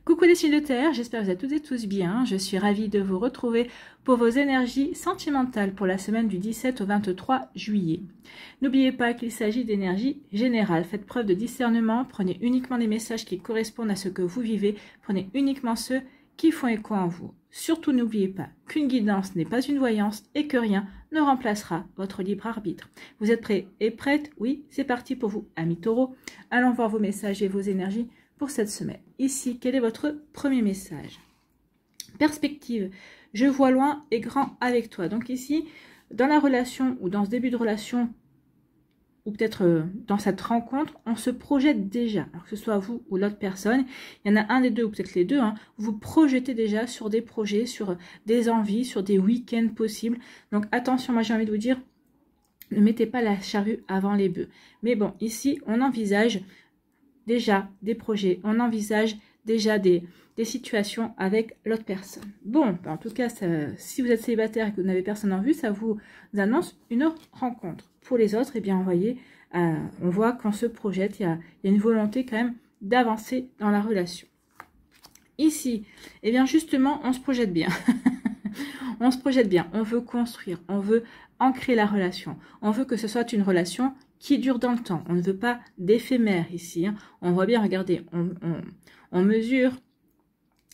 Coucou les signes de terre, j'espère que vous êtes toutes et tous bien. Je suis ravie de vous retrouver pour vos énergies sentimentales pour la semaine du 17 au 23 juillet. N'oubliez pas qu'il s'agit d'énergie générale. Faites preuve de discernement, prenez uniquement les messages qui correspondent à ce que vous vivez, prenez uniquement ceux qui font écho en vous. Surtout n'oubliez pas qu'une guidance n'est pas une voyance et que rien ne remplacera votre libre arbitre. Vous êtes prêts et prêtes? Oui, c'est parti pour vous, amis taureaux. Allons voir vos messages et vos énergies pour cette semaine. Ici, quel est votre premier message? Perspective, je vois loin et grand avec toi. Donc ici, dans la relation ou dans ce début de relation, ou peut-être dans cette rencontre, on se projette déjà. Alors que ce soit vous ou l'autre personne, il y en a un des deux ou peut-être les deux, hein, vous projetez déjà sur des projets, sur des envies, sur des week-ends possibles. Donc attention, moi j'ai envie de vous dire, ne mettez pas la charrue avant les bœufs. Mais bon, ici, on envisage déjà des projets, on envisage déjà des situations avec l'autre personne. Bon, en tout cas, si vous êtes célibataire et que vous n'avez personne en vue, ça vous annonce une rencontre. Pour les autres, eh bien, vous voyez, on voit qu'on se projette, il y a une volonté quand même d'avancer dans la relation. Ici, eh bien, justement, on se projette bien. On se projette bien, on veut construire, on veut ancrer la relation. On veut que ce soit une relation qui dure dans le temps. On ne veut pas d'éphémère ici. Hein. On voit bien, regardez, on mesure.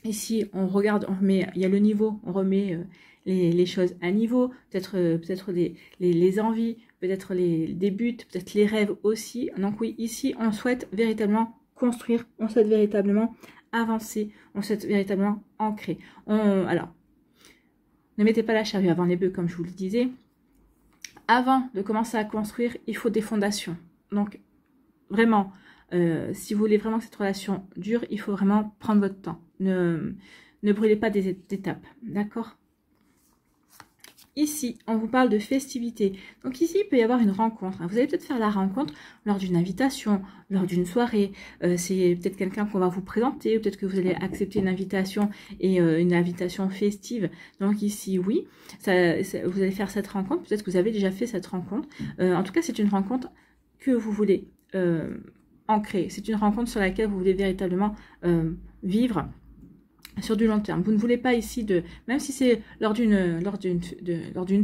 Ici, on regarde, on remet, il y a le niveau, on remet les choses à niveau. Peut-être les envies, peut-être des buts, peut-être les rêves aussi. Donc oui, ici, on souhaite véritablement construire, on souhaite véritablement avancer, on souhaite véritablement ancrer. Alors, ne mettez pas la charrue avant les bœufs, comme je vous le disais. Avant de commencer à construire, il faut des fondations. Donc, vraiment, si vous voulez vraiment que cette relation dure, il faut vraiment prendre votre temps. Ne brûlez pas des étapes, d'accord? Ici, on vous parle de festivités. Donc ici, il peut y avoir une rencontre. Vous allez peut-être faire la rencontre lors d'une invitation, lors d'une soirée. C'est peut-être quelqu'un qu'on va vous présenter, ou peut-être que vous allez accepter une invitation et une invitation festive. Donc ici, oui, vous allez faire cette rencontre. Peut-être que vous avez déjà fait cette rencontre. En tout cas, c'est une rencontre que vous voulez ancrer. C'est une rencontre sur laquelle vous voulez véritablement vivre sur du long terme. Vous ne voulez pas ici même si c'est lors d'une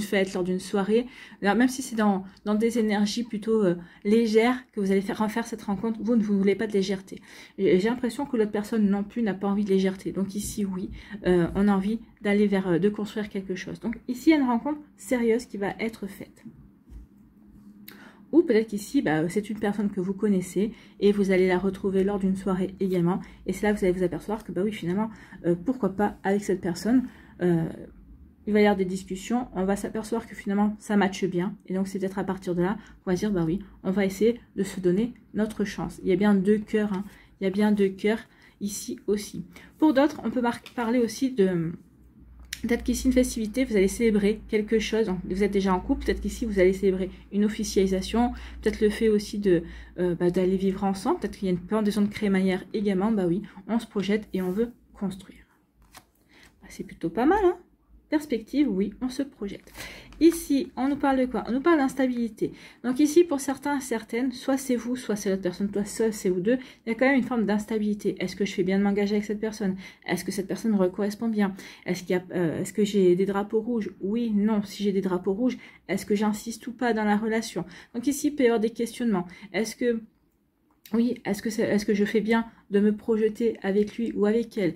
fête, lors d'une soirée, même si c'est dans des énergies plutôt légères que vous allez refaire cette rencontre, vous ne voulez pas de légèreté. J'ai l'impression que l'autre personne non plus n'a pas envie de légèreté. Donc ici, oui, on a envie d'aller de construire quelque chose. Donc ici, il y a une rencontre sérieuse qui va être faite. Ou peut-être qu'ici, c'est une personne que vous connaissez et vous allez la retrouver lors d'une soirée également. Et c'est là que vous allez vous apercevoir que, oui, finalement, pourquoi pas avec cette personne, il va y avoir des discussions. On va s'apercevoir que finalement, ça matche bien. Et donc, c'est peut-être à partir de là qu'on va dire, oui, on va essayer de se donner notre chance. Il y a bien deux cœurs, hein. Il y a bien deux cœurs ici aussi. Pour d'autres, on peut parler aussi de... Peut-être qu'ici, une festivité, vous allez célébrer quelque chose. Vous êtes déjà en couple. Peut-être qu'ici, vous allez célébrer une officialisation. Peut-être le fait aussi d'aller vivre ensemble. Peut-être qu'il y a une plantation de crémaillère également. Oui, on se projette et on veut construire. C'est plutôt pas mal, hein? Perspective, oui, on se projette. Ici, on nous parle de quoi? On nous parle d'instabilité. Donc ici, pour certains, certaines, soit c'est vous, soit c'est l'autre personne, soit c'est vous deux, il y a quand même une forme d'instabilité. Est-ce que je fais bien de m'engager avec cette personne? Est-ce que cette personne me correspond bien? Est-ce que j'ai des drapeaux rouges? Oui, non. Si j'ai des drapeaux rouges, est-ce que j'insiste ou pas dans la relation? Donc ici, il peut y avoir des questionnements. Est-ce que je fais bien de me projeter avec lui ou avec elle?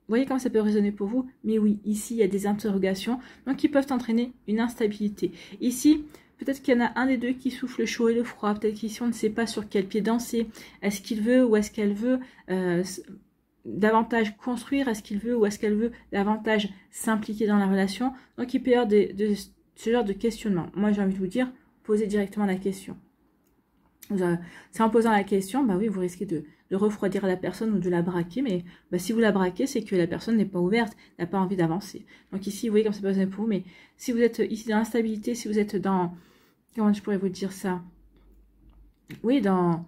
Vous voyez comment ça peut résonner pour vous? Mais oui, ici, il y a des interrogations, donc qui peuvent entraîner une instabilité. Ici, peut-être qu'il y en a un des deux qui souffle le chaud et le froid. Peut-être qu'ici, on ne sait pas sur quel pied danser. Est-ce qu'il veut ou est-ce qu'elle veut davantage construire? Est-ce qu'il veut ou est-ce qu'elle veut davantage s'impliquer dans la relation? Donc, il peut y avoir ce genre de questionnement. Moi, j'ai envie de vous dire, posez directement la question. C'est en posant la question, oui, vous risquez de refroidir la personne ou de la braquer, mais si vous la braquez, c'est que la personne n'est pas ouverte, n'a pas envie d'avancer. Donc ici, vous voyez comme c'est pas besoin pour vous, mais si vous êtes ici dans l'instabilité, si vous êtes dans, comment je pourrais vous dire ça? Oui, dans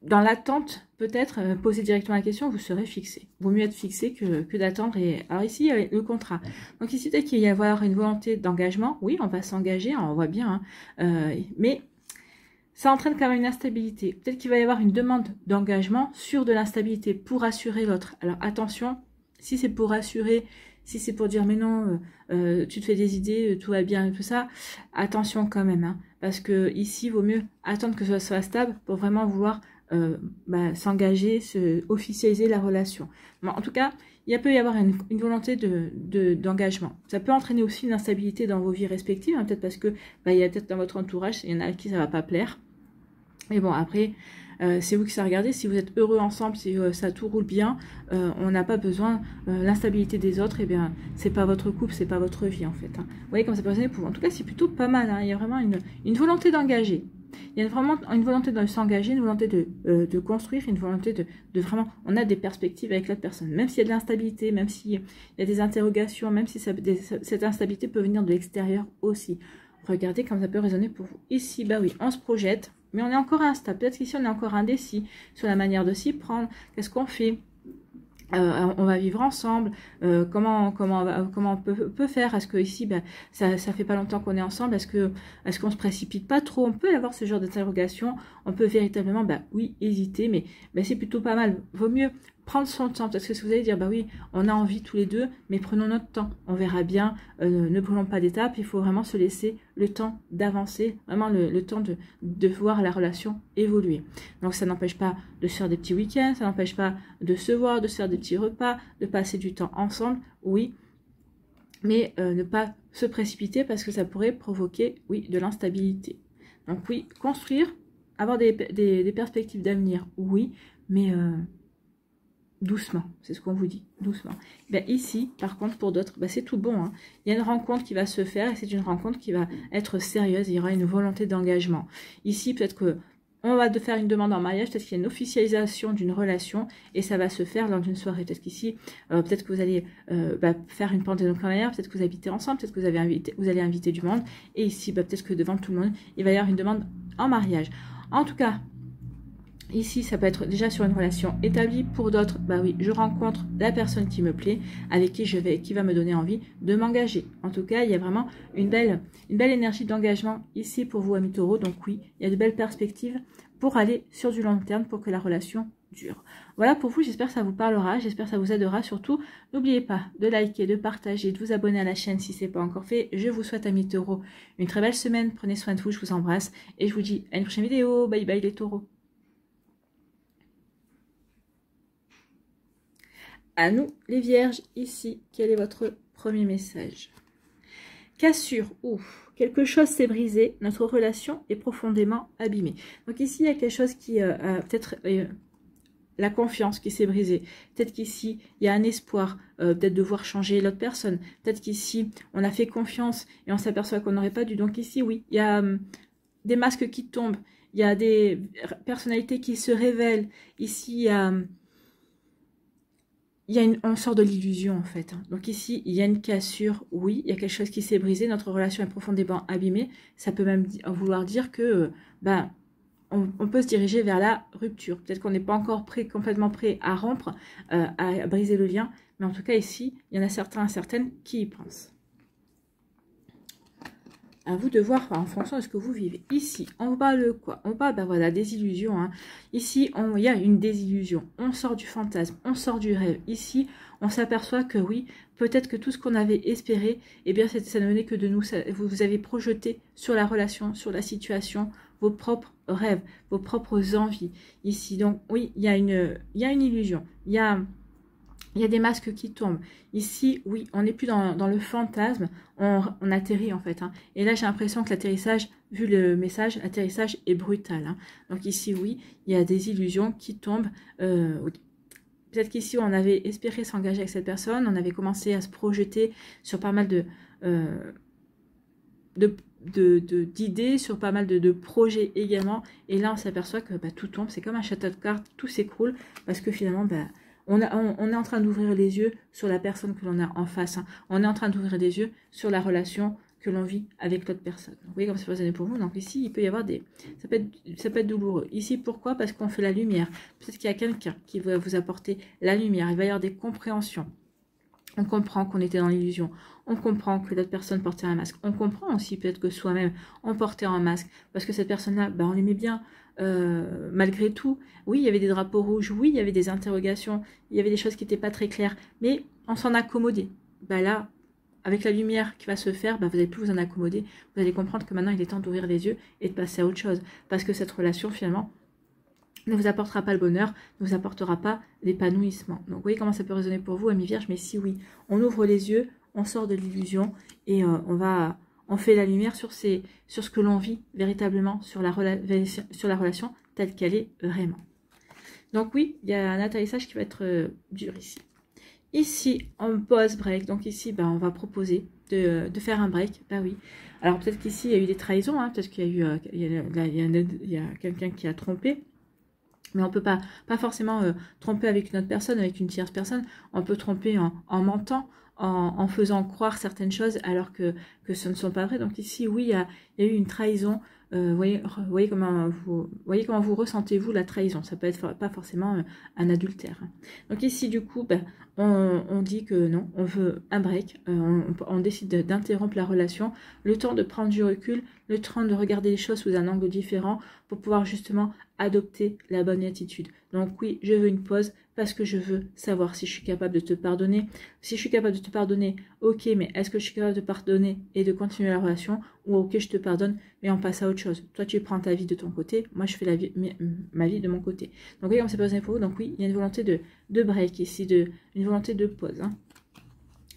l'attente, peut-être, poser directement la question, vous serez fixé. Vaut mieux être fixé que d'attendre. Alors ici, il y a le contrat. Donc ici, peut-être qu'il y avoir une volonté d'engagement. Oui, on va s'engager, on voit bien, hein, mais ça entraîne quand même une instabilité. Peut-être qu'il va y avoir une demande d'engagement sur de l'instabilité pour assurer l'autre. Alors attention, si c'est pour assurer, si c'est pour dire mais non, tu te fais des idées, tout va bien et tout ça, attention quand même. Hein, parce que ici, il vaut mieux attendre que ça soit stable pour vraiment vouloir s'engager, officialiser la relation. Bon, en tout cas, il peut y avoir une volonté d'engagement. Ça peut entraîner aussi une instabilité dans vos vies respectives, hein, peut-être parce que il y a peut-être dans votre entourage, il y en a à qui ça va pas plaire. Mais bon, après, c'est vous qui ça regardez. Si vous êtes heureux ensemble, si ça tout roule bien, on n'a pas besoin l'instabilité des autres. Eh bien, c'est pas votre couple, c'est pas votre vie en fait. Hein. Vous voyez comme ça peut résonner pour vous. En tout cas, c'est plutôt pas mal. Hein. Il y a vraiment une volonté d'engager. Il y a vraiment une volonté de s'engager, une volonté de construire, une volonté de vraiment... On a des perspectives avec l'autre personne. Même s'il y a de l'instabilité, même s'il y a des interrogations, même si cette instabilité peut venir de l'extérieur aussi. Regardez comme ça peut résonner pour vous. Ici, bah oui, on se projette, mais on est encore instable. Peut-être qu'ici, on est encore indécis sur la manière de s'y prendre. Qu'est-ce qu'on fait ? On va vivre ensemble, comment on peut faire, est-ce que ici ça fait pas longtemps qu'on est ensemble, est-ce qu'on se précipite pas trop, on peut avoir ce genre d'interrogation, on peut véritablement oui hésiter, mais c'est plutôt pas mal, vaut mieux prendre son temps, parce que si vous allez dire oui on a envie tous les deux, mais prenons notre temps, on verra bien, ne brûlons pas d'étapes, il faut vraiment se laisser le temps d'avancer, vraiment le temps de voir la relation évoluer. Donc ça n'empêche pas de se faire des petits week-ends, ça n'empêche pas de se voir, de se faire des petits repas, de passer du temps ensemble, oui, mais ne pas se précipiter parce que ça pourrait provoquer, oui, de l'instabilité. Donc oui, construire, avoir des perspectives d'avenir, oui, mais doucement, c'est ce qu'on vous dit, doucement. Ici, par contre, pour d'autres, c'est tout bon. Hein. Il y a une rencontre qui va se faire et c'est une rencontre qui va être sérieuse. Il y aura une volonté d'engagement. Ici, peut-être que on va faire une demande en mariage, peut-être qu'il y a une officialisation d'une relation et ça va se faire lors d'une soirée. Peut-être qu'ici, peut-être que vous allez faire une pente de mariage, peut-être que vous habitez ensemble, peut-être que vous allez inviter du monde. Et ici, peut-être que devant tout le monde, il va y avoir une demande en mariage. En tout cas, ici, ça peut être déjà sur une relation établie. Pour d'autres, oui, je rencontre la personne qui me plaît, avec qui va me donner envie de m'engager. En tout cas, il y a vraiment une belle énergie d'engagement ici pour vous, amis taureaux. Donc oui, il y a de belles perspectives pour aller sur du long terme, pour que la relation dure. Voilà pour vous, j'espère que ça vous parlera, j'espère que ça vous aidera. Surtout, n'oubliez pas de liker, de partager, de vous abonner à la chaîne si ce n'est pas encore fait. Je vous souhaite, amis taureaux, une très belle semaine. Prenez soin de vous, je vous embrasse et je vous dis à une prochaine vidéo. Bye bye les taureaux. À nous, les vierges, ici, quel est votre premier message? Cassure, quelque chose s'est brisé, notre relation est profondément abîmée. Donc ici, il y a quelque chose qui, peut-être la confiance qui s'est brisée. Peut-être qu'ici, il y a un espoir, peut-être de voir changer l'autre personne. Peut-être qu'ici, on a fait confiance et on s'aperçoit qu'on n'aurait pas dû. Donc ici, oui, il y a des masques qui tombent, il y a des personnalités qui se révèlent. Ici, on sort de l'illusion en fait. Donc ici, il y a une cassure, oui, il y a quelque chose qui s'est brisé, notre relation est profondément abîmée. Ça peut même vouloir dire que on peut se diriger vers la rupture. Peut-être qu'on n'est pas encore complètement prêt à rompre, à briser le lien, mais en tout cas ici, il y en a certains et certaines qui y pensent. À vous de voir en fonction de ce que vous vivez. Ici, on parle de quoi? On parle voilà, des illusions. Hein. Ici, il y a une désillusion. On sort du fantasme, on sort du rêve. Ici, on s'aperçoit que oui, peut-être que tout ce qu'on avait espéré, eh bien, ça ne venait que de nous. Vous avez projeté sur la relation, sur la situation, vos propres rêves, vos propres envies. Ici, donc, oui, il y a une illusion. Il y a des masques qui tombent. Ici, oui, on n'est plus dans le fantasme, on atterrit en fait. Hein. Et là, j'ai l'impression que l'atterrissage, vu le message, l'atterrissage est brutal. Hein. Donc ici, oui, il y a des illusions qui tombent. Oui. Peut-être qu'ici, on avait espéré s'engager avec cette personne, on avait commencé à se projeter sur pas mal d'idées, sur pas mal de projets également. Et là, on s'aperçoit que tout tombe, c'est comme un château de cartes, tout s'écroule, parce que finalement, on est en train d'ouvrir les yeux sur la personne que l'on a en face. Hein. On est en train d'ouvrir les yeux sur la relation que l'on vit avec l'autre personne. Vous voyez comme c'est faisable pour vous. Donc ici, il peut y avoir ça peut être douloureux. Ici, pourquoi? Parce qu'on fait la lumière. Peut-être qu'il y a quelqu'un qui va vous apporter la lumière. Il va y avoir des compréhensions. On comprend qu'on était dans l'illusion. On comprend que l'autre personne portait un masque. On comprend aussi peut-être que soi-même, on portait un masque. Parce que cette personne-là, ben, on l'aimait bien. Malgré tout, oui, il y avait des drapeaux rouges. Oui, il y avait des interrogations. Il y avait des choses qui n'étaient pas très claires. Mais on s'en accommodait. Ben là, avec la lumière qui va se faire, ben, vous n'allez plus vous en accommoder. Vous allez comprendre que maintenant, il est temps d'ouvrir les yeux et de passer à autre chose. Parce que cette relation, finalement, ne vous apportera pas le bonheur, ne vous apportera pas l'épanouissement. Donc vous voyez comment ça peut résonner pour vous, amis vierges, mais si oui, on ouvre les yeux, on sort de l'illusion et on fait la lumière sur ce que l'on vit véritablement, sur la relation telle qu'elle est vraiment. Donc oui, il y a un atterrissage qui va être dur ici. Ici, on pose break, donc ici, ben, on va proposer de faire un break, ben oui. Alors peut-être qu'ici, il y a eu des trahisons, hein, peut-être qu'il y a eu il y a quelqu'un qui a trompé. Mais on ne peut pas forcément tromper avec une autre personne, avec une tierce personne. On peut tromper en mentant, en faisant croire certaines choses alors que ce ne sont pas vraies. Donc ici, oui, il y a eu une trahison. Voyez comment vous ressentez, vous, la trahison. Ça peut être pas forcément un adultère. Donc ici, du coup, ben, on dit que non, on veut un break. On décide d'interrompre la relation. Le temps de prendre du recul, le temps de regarder les choses sous un angle différent pour pouvoir justement adopter la bonne attitude. Donc oui, je veux une pause parce que je veux savoir si je suis capable de te pardonner. Si je suis capable de te pardonner, ok, mais est-ce que je suis capable de pardonner et de continuer la relation? Ou ok, je te pardonne, mais on passe à autre chose. Toi, tu prends ta vie de ton côté, moi, je fais ma vie de mon côté. Donc oui, comme c'est posé pour vous, donc oui, il y a une volonté de break ici, une volonté de pause. Hein.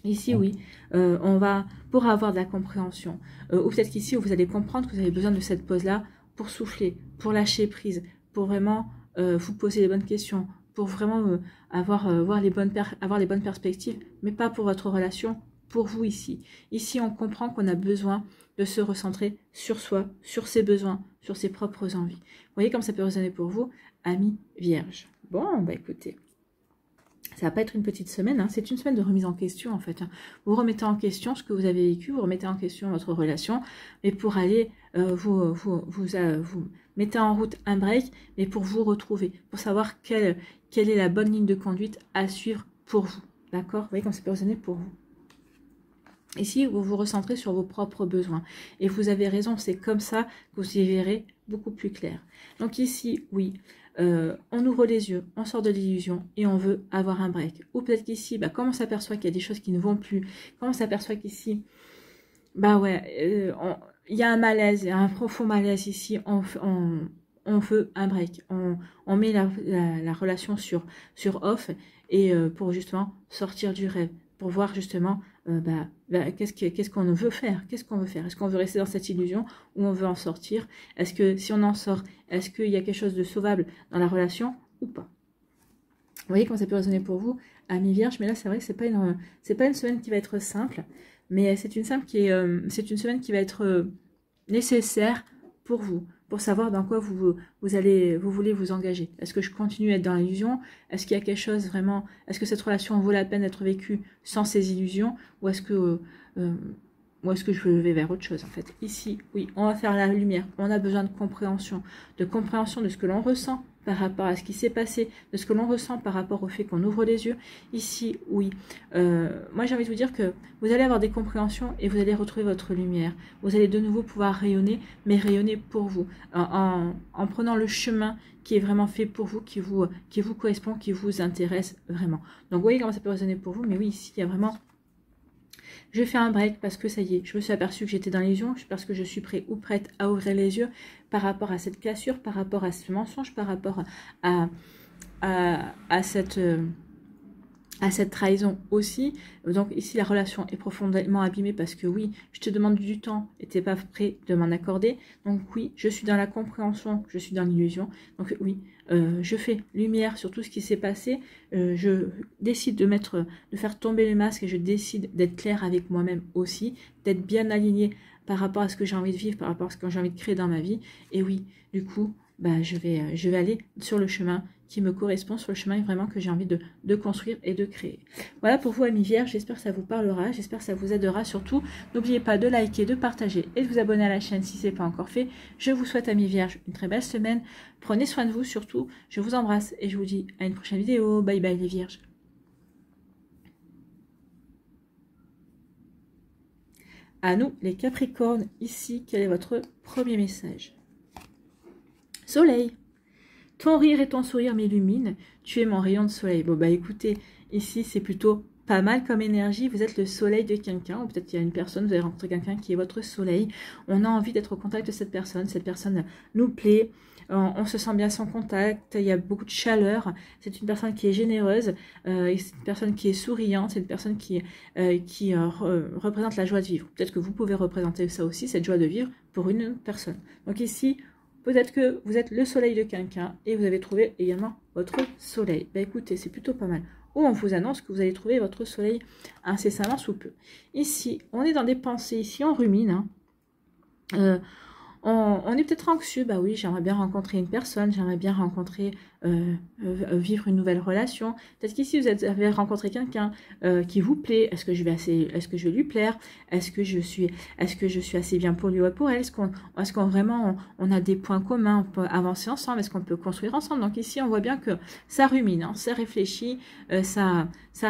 Ici, oui, on va, pour avoir de la compréhension, ou peut-être qu'ici, vous allez comprendre que vous avez besoin de cette pause-là pour souffler, pour lâcher prise, pour vraiment vous poser les bonnes questions, pour vraiment avoir les bonnes perspectives, mais pas pour votre relation, pour vous ici. Ici, on comprend qu'on a besoin de se recentrer sur soi, sur ses besoins, sur ses propres envies. Vous voyez comme ça peut résonner pour vous, amis vierges. Bon, bah écoutez, ça va pas être une petite semaine, hein. C'est une semaine de remise en question en fait. Hein. Vous remettez en question ce que vous avez vécu, vous remettez en question votre relation, mais pour aller, vous mettez en route un break, mais pour vous retrouver, pour savoir quelle est la bonne ligne de conduite à suivre pour vous. D'accord? Vous voyez comme ça peut résonner pour vous. Ici, vous vous recentrez sur vos propres besoins. Et vous avez raison, c'est comme ça que vous y verrez beaucoup plus clair. Donc ici, oui, on ouvre les yeux, on sort de l'illusion et on veut avoir un break. Ou peut-être qu'ici, bah, comme on s'aperçoit qu'il y a des choses qui ne vont plus, comme on s'aperçoit qu'ici, bah ouais, il y a un malaise, il y a un profond malaise ici, on veut un break. On met la relation sur off et pour justement sortir du rêve, pour voir justement qu'est-ce qu'on veut faire, est-ce qu'on veut rester dans cette illusion ou on veut en sortir, est-ce que si on en sort, est-ce qu'il y a quelque chose de sauvable dans la relation ou pas. Vous voyez comment ça peut résonner pour vous, amis vierges, mais là c'est vrai que c'est pas une semaine qui va être simple, mais c'est une semaine qui va être nécessaire pour vous, pour savoir dans quoi vous voulez vous engager. Est-ce que je continue à être dans l'illusion? Est-ce qu'il y a quelque chose vraiment? Est-ce que cette relation vaut la peine d'être vécue sans ces illusions? Ou est-ce que je vais vers autre chose en fait? Ici, oui, on va faire la lumière. On a besoin de compréhension de ce que l'on ressent par rapport à ce qui s'est passé, de ce que l'on ressent par rapport au fait qu'on ouvre les yeux. Ici, oui. Moi, j'ai envie de vous dire que vous allez avoir des compréhensions et vous allez retrouver votre lumière. Vous allez de nouveau pouvoir rayonner, mais rayonner pour vous, en prenant le chemin qui est vraiment fait pour vous, qui vous correspond, qui vous intéresse vraiment. Donc, vous voyez comment ça peut résonner pour vous, mais oui, ici, il y a vraiment... Je fais un break parce que ça y est, je me suis aperçue que j'étais dans l'illusion, parce que je suis prêt ou prête à ouvrir les yeux par rapport à cette cassure, par rapport à ce mensonge, par rapport à cette trahison aussi. Donc ici, la relation est profondément abîmée parce que oui, je te demande du temps et tu n'es pas prêt de m'en accorder. Donc oui, je suis dans la compréhension, je suis dans l'illusion. Donc oui, je fais lumière sur tout ce qui s'est passé. Je décide de faire tomber le masque et je décide d'être claire avec moi-même aussi, d'être bien alignée par rapport à ce que j'ai envie de vivre, par rapport à ce que j'ai envie de créer dans ma vie. Et oui, du coup, bah, je vais aller sur le chemin qui me correspond, sur le chemin vraiment que j'ai envie de construire et de créer. Voilà pour vous, amis vierges, j'espère que ça vous parlera, j'espère que ça vous aidera surtout. N'oubliez pas de liker, de partager et de vous abonner à la chaîne si ce n'est pas encore fait. Je vous souhaite, amis vierges, une très belle semaine. Prenez soin de vous surtout, je vous embrasse et je vous dis à une prochaine vidéo. Bye bye les vierges. À nous, les Capricornes, ici, quel est votre premier message? Soleil. Ton rire et ton sourire m'illuminent. Tu es mon rayon de soleil. Bon, bah écoutez, ici, c'est plutôt pas mal comme énergie. Vous êtes le soleil de quelqu'un, ou peut-être qu'il y a une personne, vous avez rencontré quelqu'un qui est votre soleil. On a envie d'être au contact de cette personne. Cette personne nous plaît. On se sent bien sans contact. Il y a beaucoup de chaleur. C'est une personne qui est généreuse. C'est une personne qui est souriante. C'est une personne qui représente la joie de vivre. Peut-être que vous pouvez représenter ça aussi, cette joie de vivre, pour une personne. Donc ici, peut-être que vous êtes le soleil de quelqu'un et vous avez trouvé également votre soleil. Bah écoutez, c'est plutôt pas mal. Ou on vous annonce que vous allez trouver votre soleil incessamment sous peu. Ici, on est dans des pensées, ici on rumine. Hein. On est peut-être anxieux, bah oui, j'aimerais bien rencontrer une personne, j'aimerais bien rencontrer, vivre une nouvelle relation. Peut-être qu'ici vous avez rencontré quelqu'un qui vous plaît. Est-ce que je vais lui plaire? Est-ce que je suis assez bien pour lui ou pour elle? Est-ce qu'on vraiment on a des points communs, on peut avancer ensemble? Est-ce qu'on peut construire ensemble? Donc ici on voit bien que ça rumine, hein, ça réfléchit, ça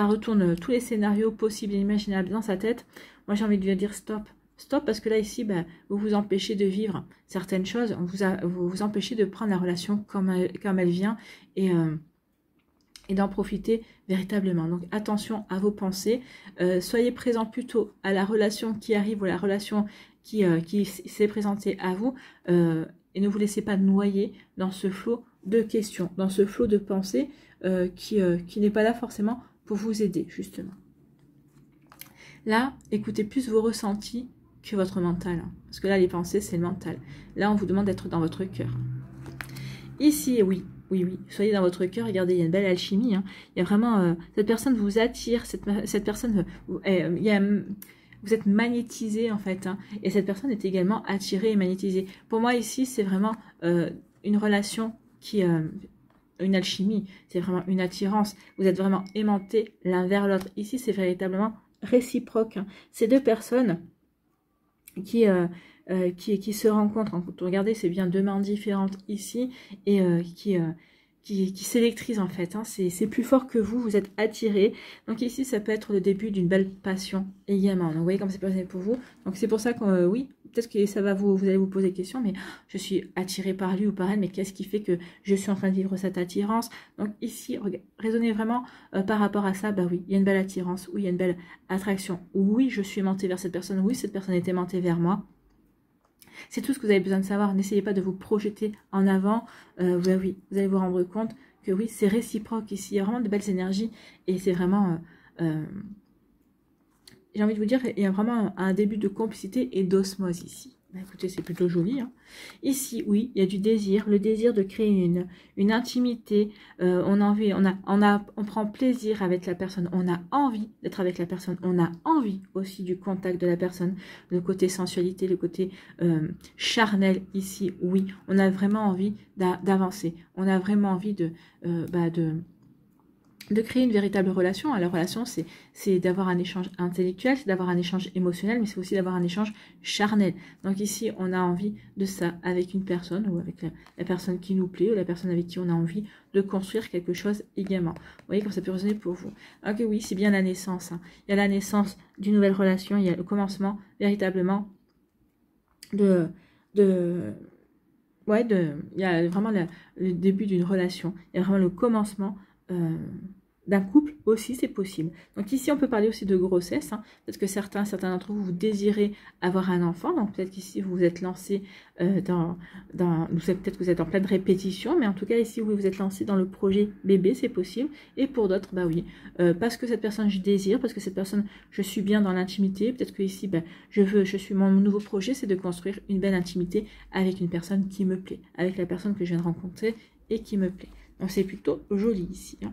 retourne tous les scénarios possibles et imaginables dans sa tête. Moi j'ai envie de lui dire stop. Stop, parce que là, ici, bah, vous vous empêchez de vivre certaines choses, vous vous empêchez de prendre la relation comme elle vient et d'en profiter véritablement. Donc, attention à vos pensées. Soyez présent plutôt à la relation qui arrive ou la relation qui s'est présentée à vous et ne vous laissez pas noyer dans ce flot de questions, dans ce flot de pensées qui n'est pas là forcément pour vous aider, justement. Là, écoutez plus vos ressentis que votre mental. Parce que là, les pensées, c'est le mental. Là, on vous demande d'être dans votre cœur. Ici, oui. Soyez dans votre cœur. Regardez, il y a une belle alchimie. Hein. Il y a vraiment... cette personne vous attire. Cette personne... vous êtes magnétisé, en fait. Hein, et cette personne est également attirée et magnétisée. Pour moi, ici, c'est vraiment une relation qui... une alchimie. C'est vraiment une attirance. Vous êtes vraiment aimantés l'un vers l'autre. Ici, c'est véritablement réciproque. Hein. Ces deux personnes... qui se rencontrent. Regardez, c'est bien deux mains différentes ici et qui s'électrisent en fait. Hein. C'est plus fort que vous, vous êtes attirés. Donc ici, ça peut être le début d'une belle passion également. Donc vous voyez comme c'est passé pour vous. Donc c'est pour ça que oui, peut-être que ça va vous allez vous poser des questions, mais je suis attirée par lui ou par elle, mais qu'est-ce qui fait que je suis en train de vivre cette attirance? Donc ici, raisonnez vraiment par rapport à ça. Bah oui, il y a une belle attirance, oui, il y a une belle attraction. Oui, je suis aimantée vers cette personne, oui, cette personne est aimantée vers moi. C'est tout ce que vous avez besoin de savoir. N'essayez pas de vous projeter en avant. Oui, vous allez vous rendre compte que oui, c'est réciproque ici. Il y a vraiment de belles énergies et c'est vraiment... j'ai envie de vous dire, il y a vraiment un début de complicité et d'osmose ici. Bah, écoutez, c'est plutôt joli. Hein. Ici, oui, il y a du désir, le désir de créer une intimité. On prend plaisir avec la personne. On a envie d'être avec la personne. On a envie aussi du contact de la personne. Le côté sensualité, le côté charnel ici, oui. On a vraiment envie d'avancer. On a vraiment envie de créer une véritable relation. La relation, c'est d'avoir un échange intellectuel, c'est d'avoir un échange émotionnel, mais c'est aussi d'avoir un échange charnel. Donc ici, on a envie de ça avec une personne ou avec la personne qui nous plaît ou la personne avec qui on a envie de construire quelque chose également. Vous voyez comme ça peut résonner pour vous. Ok, oui, c'est bien la naissance. Hein. Il y a la naissance d'une nouvelle relation, il y a le commencement véritablement il y a vraiment le début d'une relation. Il y a vraiment le commencement d'un couple aussi, c'est possible. Donc ici, on peut parler aussi de grossesse. Hein. Peut-être que certains d'entre vous, vous désirez avoir un enfant. Donc peut-être qu'ici, vous vous êtes lancé peut-être que vous êtes en pleine répétition. Mais en tout cas, ici, vous vous êtes lancé dans le projet bébé, c'est possible. Et pour d'autres, bah oui, parce que cette personne, je désire, parce que cette personne, je suis bien dans l'intimité. Peut-être que ici, bah, mon nouveau projet, c'est de construire une belle intimité avec une personne qui me plaît, avec la personne que je viens de rencontrer et qui me plaît. Donc c'est plutôt joli ici. Hein.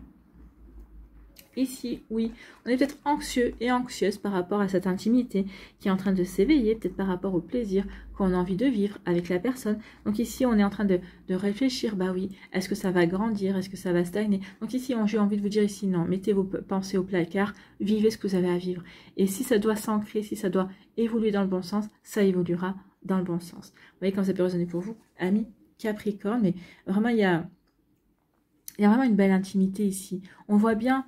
Ici, oui, on est peut-être anxieux et anxieuse par rapport à cette intimité qui est en train de s'éveiller, peut-être par rapport au plaisir qu'on a envie de vivre avec la personne. Donc ici, on est en train de réfléchir, bah oui, est-ce que ça va grandir, est-ce que ça va stagner? Donc ici, j'ai envie de vous dire ici, non, mettez vos pensées au placard, vivez ce que vous avez à vivre. Et si ça doit s'ancrer, si ça doit évoluer dans le bon sens, ça évoluera dans le bon sens. Vous voyez comment ça peut résonner pour vous, amis Capricorne, mais vraiment, il y a vraiment une belle intimité ici. On voit bien,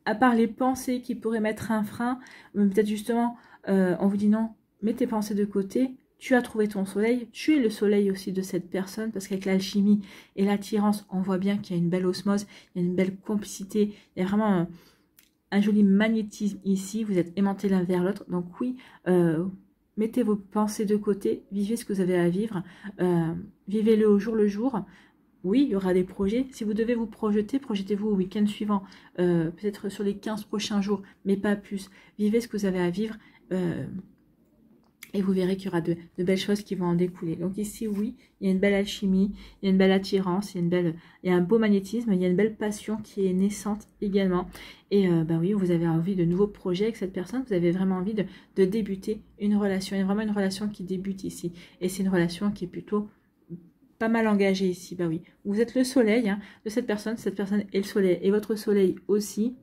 à part les pensées qui pourraient mettre un frein, peut-être justement on vous dit non, mets tes pensées de côté, tu as trouvé ton soleil, tu es le soleil aussi de cette personne, parce qu'avec l'alchimie et l'attirance, on voit bien qu'il y a une belle osmose, il y a une belle complicité, il y a vraiment un joli magnétisme ici, vous êtes aimantés l'un vers l'autre, donc oui, mettez vos pensées de côté, vivez ce que vous avez à vivre, vivez-le au jour le jour. Oui, il y aura des projets. Si vous devez vous projeter, projetez-vous au week-end suivant, peut-être sur les 15 prochains jours, mais pas plus. Vivez ce que vous avez à vivre et vous verrez qu'il y aura de belles choses qui vont en découler. Donc ici, oui, il y a une belle alchimie, il y a une belle attirance, il y a un beau magnétisme, il y a une belle passion qui est naissante également. Et oui, vous avez envie de nouveaux projets avec cette personne, vous avez vraiment envie de débuter une relation. Il y a vraiment une relation qui débute ici. Et c'est une relation qui est plutôt pas mal engagée ici. Oui, vous êtes le soleil de cette personne est le soleil et votre soleil aussi.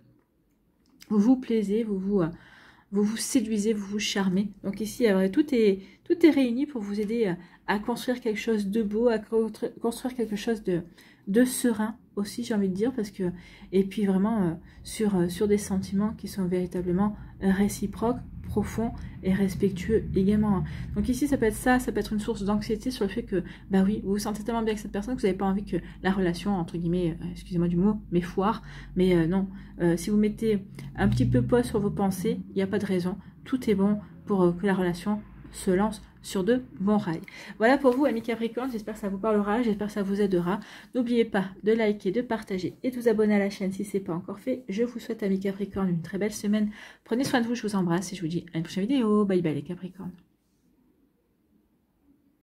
Vous vous plaisez, vous vous séduisez, vous vous charmez. Donc ici, tout est réuni pour vous aider à construire quelque chose de beau, à construire quelque chose de serein aussi, j'ai envie de dire, parce que et puis vraiment sur des sentiments qui sont véritablement réciproques, profonds et respectueux également. Donc ici, ça peut être ça peut être une source d'anxiété sur le fait que, oui, vous vous sentez tellement bien avec cette personne que vous n'avez pas envie que la relation, entre guillemets, excusez-moi du mot, mais foire. Mais non, si vous mettez un petit peu pause sur vos pensées, il n'y a pas de raison. Tout est bon pour que la relation se lance sur de bons rails. Voilà pour vous, amis Capricorne, j'espère que ça vous parlera, j'espère que ça vous aidera. N'oubliez pas de liker, de partager et de vous abonner à la chaîne si ce n'est pas encore fait. Je vous souhaite, amis Capricorne, une très belle semaine. Prenez soin de vous, je vous embrasse et je vous dis à une prochaine vidéo. Bye bye les Capricornes.